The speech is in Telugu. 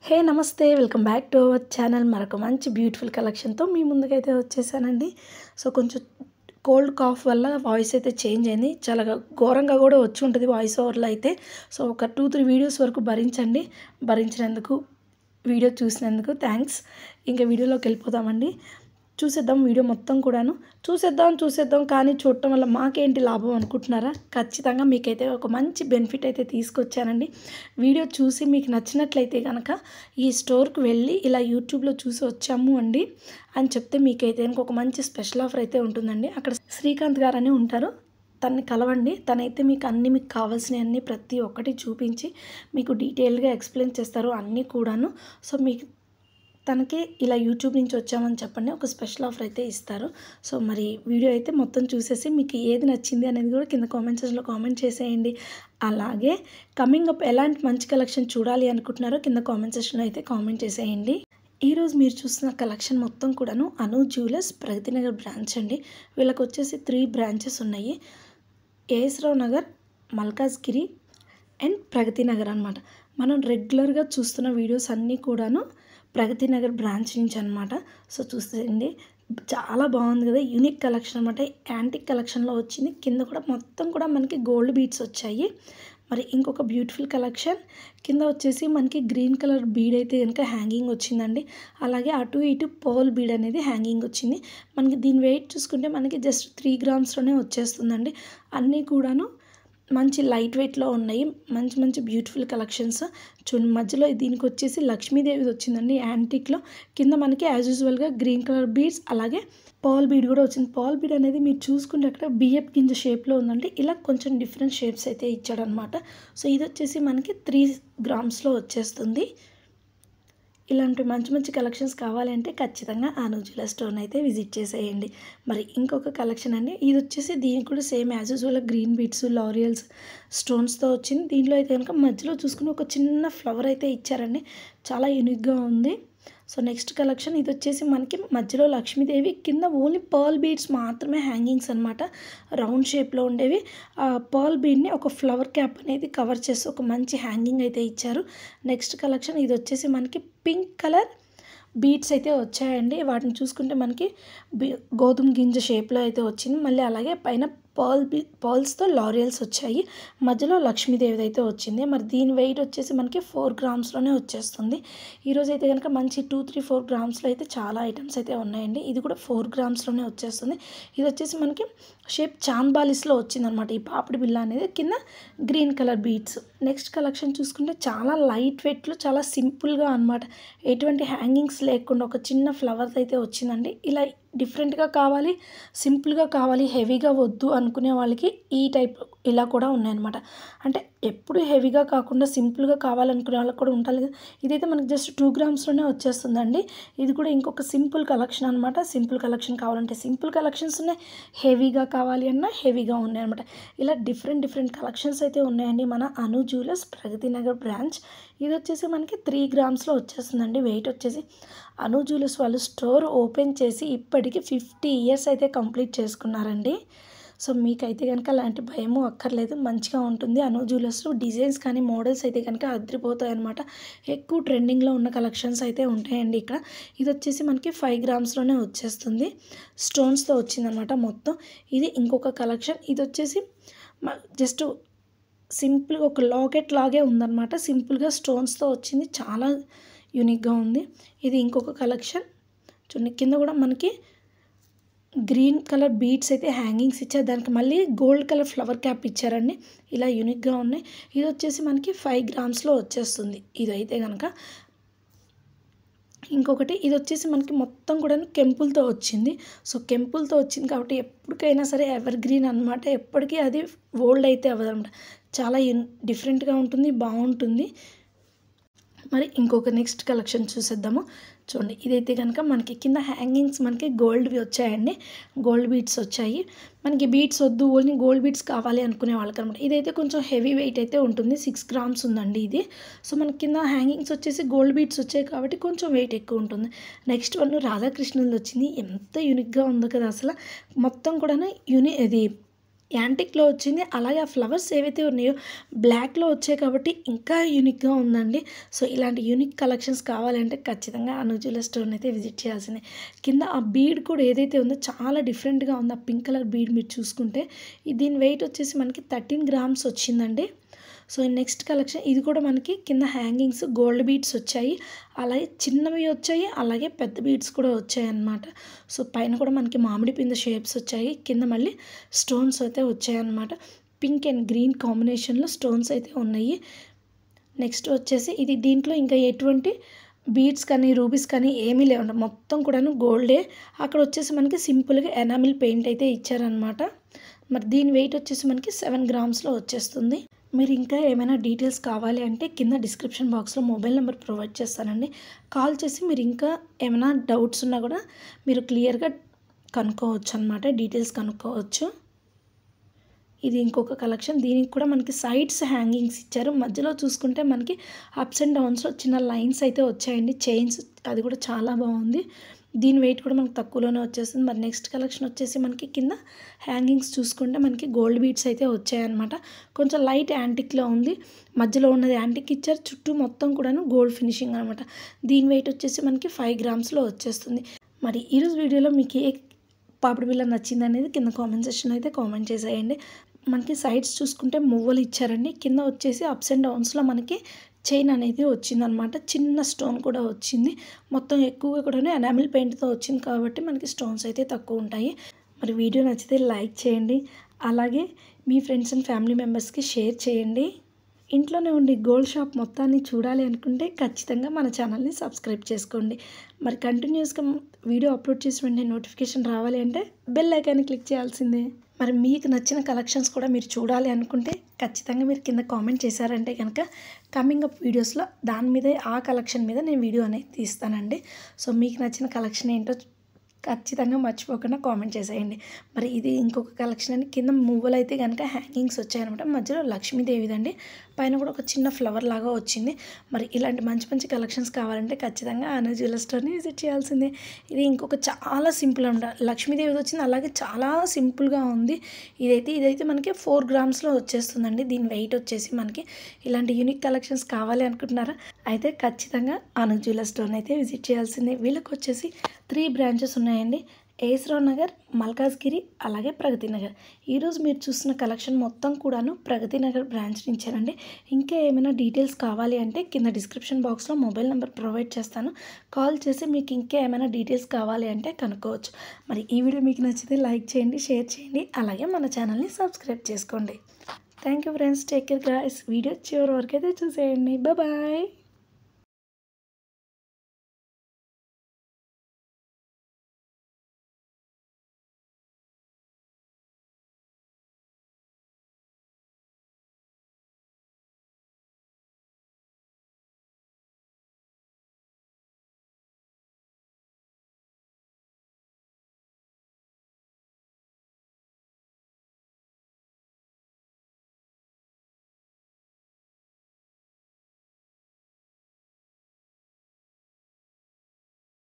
హే నమస్తే welcome back to our channel. మరొక మంచి బ్యూటిఫుల్ కలెక్షన్తో మీ ముందుకైతే వచ్చేసానండి. సో కొంచెం కోల్డ్ కాఫ్ వల్ల వాయిస్ అయితే చేంజ్ అయింది. చాలా ఘోరంగా కూడా వచ్చి ఉంటుంది వాయిస్ ఓవర్లో అయితే. సో ఒక 2-3 వీడియోస్ వరకు భరించండి. భరించినందుకు, వీడియో చూసినందుకు థ్యాంక్స్. ఇంకా వీడియోలోకి వెళ్ళిపోదామండి. చూసేద్దాం వీడియో మొత్తం కూడాను. చూసేద్దాం కానీ చూడటం వల్ల మాకేంటి లాభం అనుకుంటున్నారా? ఖచ్చితంగా మీకైతే ఒక మంచి బెనిఫిట్ అయితే తీసుకొచ్చానండి. వీడియో చూసి మీకు నచ్చినట్లయితే కనుక ఈ స్టోర్కి వెళ్ళి ఇలా యూట్యూబ్లో చూసి వచ్చాము అండి అని చెప్తే మీకైతే ఒక మంచి స్పెషల్ ఆఫర్ అయితే ఉంటుందండి. అక్కడ శ్రీకాంత్ గారు అని ఉంటారు, తనని కలవండి. తనైతే మీకు కావాల్సినవన్నీ ప్రతి ఒక్కటి చూపించి మీకు డీటెయిల్గా ఎక్స్ప్లెయిన్ చేస్తారు అన్నీ కూడాను. సో మీకు తనకి ఇలా యూట్యూబ్ నుంచి వచ్చామని చెప్పండి, ఒక స్పెషల్ ఆఫర్ అయితే ఇస్తారు. సో మరి వీడియో అయితే మొత్తం చూసేసి మీకు ఏది నచ్చింది అనేది కూడా కింద కామెంట్ సెక్షన్లో కామెంట్ చేసేయండి. అలాగే కమింగ్ అప్ ఎలాంటి మంచి కలెక్షన్ చూడాలి అనుకుంటున్నారో కింద కామెంట్ సెక్షన్లో అయితే కామెంట్ చేసేయండి. ఈరోజు మీరు చూస్తున్న కలెక్షన్ మొత్తం కూడాను అను జ్యువెలర్స్ ప్రగతి నగర్ బ్రాంచ్ అండి. వీళ్ళకి వచ్చేసి 3 బ్రాంచెస్ ఉన్నాయి. ఏఎస్ రావు నగర్, మల్కాజ్గిరి అండ్ ప్రగతి నగర్ అనమాట. మనం రెగ్యులర్గా చూస్తున్న వీడియోస్ అన్నీ కూడాను ప్రగతి నగర్ బ్రాంచ్ నుంచి అనమాట. సో చూసేయండి, చాలా బాగుంది కదా, యూనిక్ కలెక్షన్ అనమాట. యాంటిక్ కలెక్షన్లో వచ్చింది. కింద కూడా మొత్తం కూడా మనకి గోల్డ్ బీడ్స్ వచ్చాయి. మరి ఇంకొక బ్యూటిఫుల్ కలెక్షన్ కింద వచ్చేసి మనకి గ్రీన్ కలర్ బీడ్ అయితే కనుక హ్యాంగింగ్ వచ్చిందండి. అలాగే అటు ఇటు పర్ల్ బీడ్ అనేది హ్యాంగింగ్ వచ్చింది. మనకి దీని వెయిట్ చూసుకుంటే మనకి జస్ట్ 3 గ్రామ్స్లోనే వచ్చేస్తుందండి. అన్నీ కూడాను మంచి లైట్ వెయిట్లో ఉన్నాయి. మంచి బ్యూటిఫుల్ కలెక్షన్స్. చూడండి, మధ్యలో దీనికి వచ్చేసి లక్ష్మీదేవి వచ్చిందండి యాంటిక్లో. కింద మనకి యాజ్ యూజువల్గా గ్రీన్ కలర్ బీడ్స్, అలాగే పర్ల్ బీడ్ కూడా వచ్చింది. పర్ల్ బీడ్ అనేది మీరు చూసుకుంటే అక్కడ బియ్యపు గింజ షేప్లో ఉందండి. ఇలా కొంచెం డిఫరెంట్ షేప్స్ అయితే ఇచ్చాడనమాట. సో ఇది వచ్చేసి మనకి 3 గ్రామ్స్లో వచ్చేస్తుంది. ఇలాంటి మంచి కలెక్షన్స్ కావాలంటే ఖచ్చితంగా అను జ్యువెలర్ స్టోర్ని అయితే విజిట్ చేసేయండి. మరి ఇంకొక కలెక్షన్ అండి, ఇది వచ్చేసి దీనికి కూడా same as usual green beads, లారియల్స్ స్టోన్స్తో వచ్చింది. దీంట్లో అయితే కనుక మధ్యలో చూసుకుని ఒక చిన్న ఫ్లవర్ అయితే ఇచ్చారండి. చాలా యూనిక్గా ఉంది. సో నెక్స్ట్ కలెక్షన్ ఇది వచ్చేసి మనకి మధ్యలో లక్ష్మీదేవి, కింద ఓన్లీ పర్ల్ బీడ్స్ మాత్రమే హ్యాంగింగ్స్ అనమాట. రౌండ్ షేప్లో ఉండేవి. పర్ల్ బీడ్ని ఒక ఫ్లవర్ క్యాప్ అనేది కవర్ చేసి ఒక మంచి హ్యాంగింగ్ అయితే ఇచ్చారు. నెక్స్ట్ కలెక్షన్ ఇది వచ్చేసి మనకి పింక్ కలర్ బీడ్స్ అయితే వచ్చాయండి. వాటిని చూసుకుంటే మనకి గోధుమ గింజ షేప్లో అయితే వచ్చింది. మళ్ళీ అలాగే పైన పర్ల్స్తో లారియల్స్ వచ్చాయి. మధ్యలో లక్ష్మీదేవి అయితే వచ్చింది. మరి దీని వెయిట్ వచ్చేసి మనకి 4 గ్రామ్స్లోనే వచ్చేస్తుంది. ఈరోజు అయితే కనుక మంచి 2-3-4 గ్రామ్స్లో అయితే చాలా ఐటమ్స్ అయితే ఉన్నాయండి. ఇది కూడా 4 గ్రామ్స్లోనే వచ్చేస్తుంది. ఇది వచ్చేసి మనకి షేప్ చాంబాలిస్లో వచ్చిందనమాట. ఈ పాపిడి బిల్ల అనేది కింద green colour beads. Next collection చూసుకుంటే చాలా లైట్ వెయిట్లో, చాలా సింపుల్గా అనమాట. ఎటువంటి హ్యాంగింగ్స్ లేకుండా ఒక చిన్న ఫ్లవర్స్ అయితే వచ్చిందండి. ఇలా డిఫరెంట్గా కావాలి, సింపుల్గా కావాలి, హెవీగా వద్దు అనుకునే వాళ్ళకి ఈ టైప్ ఇలా కూడా ఉన్నాయన్నమాట. అంటే ఎప్పుడు హెవీగా కాకుండా సింపుల్గా కావాలనుకునే వాళ్ళకి కూడా ఉండాలి కదా. ఇదైతే మనకి జస్ట్ 2 గ్రామ్స్లోనే వచ్చేస్తుందండి. ఇది కూడా ఇంకొక సింపుల్ కలెక్షన్ అనమాట. సింపుల్ కలెక్షన్ కావాలంటే సింపుల్ కలెక్షన్స్ ఉన్నాయి, హెవీగా కావాలి అన్నా హెవీగా ఉన్నాయి అనమాట. ఇలా డిఫరెంట్ కలెక్షన్స్ అయితే ఉన్నాయండి మన అను జ్యువెలర్స్ ప్రగతి నగర్ బ్రాంచ్. ఇది వచ్చేసి మనకి 3 గ్రామ్స్లో వచ్చేస్తుందండి వెయిట్ వచ్చేసి. అను జ్యువెలర్స్ వాళ్ళు స్టోర్ ఓపెన్ చేసి ఇప్పటికి 50 ఇయర్స్ అయితే కంప్లీట్ చేసుకున్నారండి. సో మీకైతే కనుక అలాంటి భయము అక్కర్లేదు, మంచిగా ఉంటుంది. అను జ్యువెలర్స్లో డిజైన్స్ కానీ మోడల్స్ అయితే కనుక అదిరిపోతాయి అనమాట. ఎక్కువ ట్రెండింగ్లో ఉన్న కలెక్షన్స్ అయితే ఉంటాయండి ఇక్కడ. ఇది వచ్చేసి మనకి 5 గ్రామ్స్లోనే వచ్చేస్తుంది. స్టోన్స్తో వచ్చిందనమాట మొత్తం. ఇది ఇంకొక కలెక్షన్. ఇది వచ్చేసి జస్ట్ సింపుల్గా ఒక లాకెట్ లాగే ఉందన్నమాట. సింపుల్గా స్టోన్స్తో వచ్చింది, చాలా యూనిక్గా ఉంది. ఇది ఇంకొక కలెక్షన్. చూడండి, కింద కూడా మనకి గ్రీన్ కలర్ బీడ్స్ అయితే హ్యాంగింగ్స్ ఇచ్చారు. దానికి మళ్ళీ గోల్డ్ కలర్ ఫ్లవర్ క్యాప్ ఇచ్చారండి. ఇలా యూనిక్గా ఉన్నాయి. ఇది వచ్చేసి మనకి 5 గ్రామ్స్లో వచ్చేస్తుంది. ఇది అయితే కనుక ఇంకొకటి ఇది వచ్చేసి మనకి మొత్తం కూడా కెంపులతో వచ్చింది. సో కెంపులతో వచ్చింది కాబట్టి ఎప్పటికైనా సరే ఎవర్ గ్రీన్ అనమాట. ఎప్పటికీ అది ఓల్డ్ అయితే అవ్వదన్నమాట. చాలా డిఫరెంట్గా ఉంటుంది, బాగుంటుంది. మరి ఇంకొక నెక్స్ట్ కలెక్షన్ చూసేద్దాము. చూడండి, ఇదైతే కనుక మనకి కింద హ్యాంగింగ్స్ మనకి గోల్డ్వి వచ్చాయండి. గోల్డ్ బీడ్స్ వచ్చాయి. మనకి బీడ్స్ వద్దు, ఓన్లీ గోల్డ్ బీడ్స్ కావాలి అనుకునే వాళ్ళకి అనమాట. ఇదైతే కొంచెం హెవీ వెయిట్ అయితే ఉంటుంది. 6 గ్రామ్స్ ఉందండి ఇది. సో మనకి కింద హ్యాంగింగ్స్ వచ్చేసి గోల్డ్ బీడ్స్ వచ్చాయి కాబట్టి కొంచెం వెయిట్ ఎక్కువ ఉంటుంది. నెక్స్ట్ వన్ రాధాకృష్ణుది వచ్చింది. ఎంత యూనిక్గా ఉందో కదా అసలు. మొత్తం కూడా ఇది యాంటిక్‌లో వచ్చింది. అలాగే ఆ ఫ్లవర్స్ ఏవైతే ఉన్నాయో బ్లాక్‌లో వచ్చాయి కాబట్టి ఇంకా యూనిక్‌గా ఉందండి. సో, ఇలాంటి యూనిక్ కలెక్షన్స్ కావాలంటే ఖచ్చితంగా అను జ్యువెలరీ స్టోర్‌ని అయితే విజిట్ చేయాల్సిందే. కింద ఆ బీడ్ కూడా ఏదైతే ఉందో చాలా డిఫరెంట్‌గా ఉంది. ఆ పింక్ కలర్ బీడ్ మీరు చూసుకుంటే దీని వెయిట్ వచ్చేసి మనకి 13 గ్రామ్స్ వచ్చిందండి. సో, నెక్స్ట్ కలెక్షన్ ఇది కూడా మనకి కింద హ్యాంగింగ్స్ గోల్డ్ బీడ్స్ వచ్చాయి. అలాగే చిన్నవి వచ్చాయి. అలాగే పెద్ద బీడ్స్ కూడా వచ్చాయన్నమాట. సో, పైన కూడా మనకి మామిడి పిందె షేప్స్ వచ్చాయి. కింద మళ్ళీ స్టోన్స్ అయితే వచ్చాయన్నమాట. పింక్ అండ్ గ్రీన్ కాంబినేషన్‌లో స్టోన్స్ అయితే ఉన్నాయి. నెక్స్ట్ వచ్చేసి దీంట్లో ఇంకా ఎటువంటి బీడ్స్ కానీ, రూబీస్ కానీ ఏమీ లేవండి. మొత్తం కూడాను గోల్డే. అక్కడ వచ్చేసి మనకి సింపుల్‌గా ఎనామిల్ పెయింట్ అయితే ఇచ్చారనమాట. మరి దీని వెయిట్ వచ్చేసి మనకి 7 గ్రామ్స్‌లో వచ్చేస్తుంది. మీరు ఇంకా ఏమైనా డీటెయిల్స్ కావాలి అంటే కింద డిస్క్రిప్షన్ బాక్స్‌లో మొబైల్ నెంబర్ ప్రొవైడ్ చేస్తానండి. కాల్ చేసి మీరు ఇంకా ఏమైనా డౌట్స్ ఉన్నా కూడా మీరు క్లియర్‌గా కనుక్కోవచ్చనమాట. డీటెయిల్స్ కనుక్కోవచ్చు. ఇది ఇంకొక కలెక్షన్. దీనికి కూడా మనకి సైడ్స్ హ్యాంగింగ్స్ ఇచ్చారు. మధ్యలో చూసుకుంటే మనకి అప్స్ అండ్ డౌన్స్‌లో చిన్న లైన్స్ అయితే వచ్చాయండి. చైన్స్ అది కూడా చాలా బాగుంది. దీని వెయిట్ కూడా మనకు తక్కువలోనే వచ్చేస్తుంది. మరి నెక్స్ట్ కలెక్షన్ వచ్చేసి మనకి కింద హ్యాంగింగ్స్ చూసుకుంటే మనకి గోల్డ్ బీడ్స్ అయితే వచ్చాయన్నమాట. కొంచెం లైట్ యాంటిక్‌లో ఉంది. మధ్యలో ఉన్నది యాంటిక్ ఇచ్చారు. చుట్టూ మొత్తం కూడాను గోల్డ్ ఫినిషింగ్ అనమాట. దీని వెయిట్ వచ్చేసి మనకి 5 గ్రామ్స్‌లో వచ్చేస్తుంది. మరి ఈరోజు వీడియోలో మీకు ఏ పాపిడి బిళ్ళ నచ్చిందనేది కింద కామెంట్ సెక్షన్‌లో అయితే కామెంట్ చేసేయండి. మనకి సైడ్స్ చూసుకుంటే మువ్వలు ఇచ్చారండి. కింద వచ్చేసి అప్స్ అండ్ డౌన్స్‌లో మనకి చైన్ అనేది వచ్చిందనమాట. చిన్న స్టోన్ కూడా వచ్చింది. మొత్తం ఎక్కువగా కూడాను ఎనామిల్ పెయింట్‌తో వచ్చింది కాబట్టి మనకి స్టోన్స్ అయితే తక్కువ ఉంటాయి. మరి వీడియో నచ్చితే లైక్ చేయండి. అలాగే మీ ఫ్రెండ్స్ అండ్ ఫ్యామిలీ మెంబర్స్‌కి షేర్ చేయండి. ఇంట్లోనే ఉండి గోల్డ్ షాప్ మొత్తాన్ని చూడాలి అనుకుంటే ఖచ్చితంగా మన ఛానల్ని సబ్స్క్రైబ్ చేసుకోండి. మరి కంటిన్యూస్‌గా వీడియో అప్లోడ్ చేసిన వెంటనే నోటిఫికేషన్ రావాలి అంటే బెల్ ఐకాన్ని క్లిక్ చేయాల్సిందే. మరి మీకు నచ్చిన కలెక్షన్స్ కూడా మీరు చూడాలి అనుకుంటే ఖచ్చితంగా మీరు కింద కామెంట్ చేశారంటే కనుక కమింగ్ అప్ వీడియోస్‌లో దాని మీదే ఆ కలెక్షన్ మీద నేను వీడియో అనేది తీస్తానండి. సో, మీకు నచ్చిన కలెక్షన్ ఏంటో ఖచ్చితంగా మర్చిపోకుండా కామెంట్ చేసేయండి. మరి ఇది ఇంకొక కలెక్షన్ అండి. కింద మువ్వలైతే గనక హ్యాంగింగ్స్ వచ్చాయనమాట. మధ్యలో లక్ష్మీదేవిదండి. పైన కూడా ఒక చిన్న ఫ్లవర్ లాగా వచ్చింది. మరి ఇలాంటి మంచి మంచి కలెక్షన్స్ కావాలంటే ఖచ్చితంగా అను జ్యువెలరీ స్టోర్‌ని విజిట్ చేయాల్సిందే. ఇది ఇంకొక చాలా సింపుల్ అనమాట. లక్ష్మీదేవిది వచ్చింది. అలాగే చాలా సింపుల్‌గా ఉంది. ఇదైతే మనకి 4 గ్రామ్స్‌లో వచ్చేస్తుందండి. దీని వెయిట్ వచ్చేసి మనకి ఇలాంటి యూనిక్ కలెక్షన్స్ కావాలి అనుకుంటున్నారా? అయితే ఖచ్చితంగా అను జ్యువెలరీ స్టోర్‌ని అయితే విజిట్ చేయాల్సిందే. వీళ్ళకి వచ్చేసి 3 బ్రాంచెస్ ఉన్నాయండి. ఏస్రావ్ నగర్, మల్కాజ్గిరి, అలాగే ప్రగతి నగర్. ఈరోజు మీరు చూస్తున్న కలెక్షన్ మొత్తం కూడాను ప్రగతి నగర్ బ్రాంచ్ నుంచేనండి. ఇంకా ఏమైనా డీటెయిల్స్ కావాలి అంటే కింద డిస్క్రిప్షన్ బాక్స్‌లో మొబైల్ నెంబర్ ప్రొవైడ్ చేస్తాను. కాల్ చేసి మీకు ఇంకా ఏమైనా డీటెయిల్స్ కావాలి అంటే కనుక్కోవచ్చు. మరి ఈ వీడియో మీకు నచ్చితే లైక్ చేయండి, షేర్ చేయండి. అలాగే మన ఛానల్ని సబ్స్క్రైబ్ చేసుకోండి. Thank you friends. Take care guys. Video చివరి వరకు అయితే చూసేయండి. బాయ్.